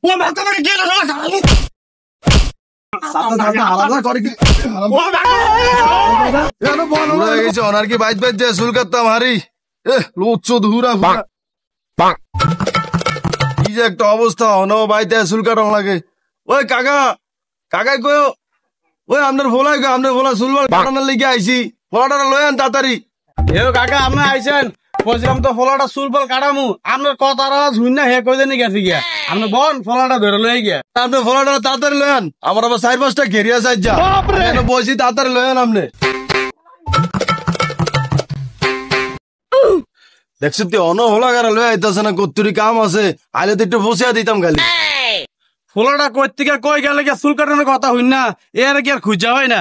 ও ভাত করে গেল অনার কি বাইজ বাইজ চুল কাটতাম হারি লোচ্চ ধুরা কি যে একটা অবস্থা অনো বাইতে চুল কাটাম লাগে। ওই কাকা কাকাই কই ওই আপনার ভোলাই গো আপনার ভোলা চুলবার কাটানোর লিগে আইছি ফলাটা লই আন তাড়াতাড়ি। এ কাকা আপনি আইছেন বলছিলাম তো ফলাটা চুলপাল কাটামু আপনার কথাটা শুন না হে কই জানি গেছে গিয়া আপনি বন ফলাটা ধরে লই গিয়া আপনি ফলাটা তাড়াতাড়ি লই আন আমার আবার 4-5টা ঘেরিয়া সাইজ যা বসি তাড়াতাড়ি লই আন আপনি। দেখছি তুই অন হলা গারা লই আইতাছে না কত্তুরি কাম আছে আইলে তো একটু বসিয়া দিতাম খালি। ফলাটা কই থেকে কই গেলে গিয়া চুল কাটানোর কথা হইন না এর কি আর খুঁজা হয় না।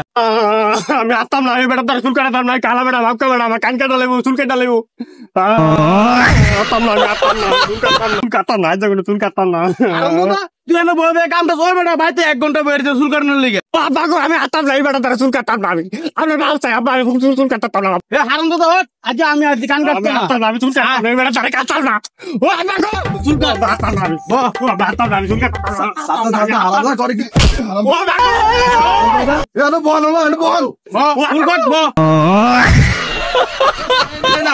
আমি আসতাম না আমি বেটা তার চুল কাটাতাম না কালা বেটা ভাবকা বেটা আমার কান কাটা লেবু চুল কাটা লেবু আসতাম না আমি আসতাম না চুল কাটতাম না যখন চুল কাটতাম না তুই এনে বলবে কামটা চল বেটা ভাইতে 1 ঘন্টা বেরিয়ে চুল কাটানোর লিগে আমি আসতাম না বেটা তার চুল কাটতাম না আমি আপনার বাপ চাই আপনার চুল কাটতাম না এ হারাম তো আজ আমি আজ কান কাটতাম না আমি চুল কাটতাম না বেটা তার কাটতাম না ও আমার চুল কাটতাম না আমি বাতাম না আমি চুল কাটতাম না আলাদা করে কি ও বাবা বল বল চুল কাটবো না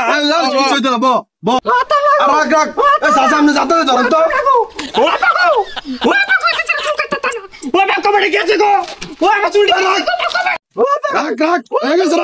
সামনে যাতে ধরেন তো গেছে গো ও আমার চুল গেছে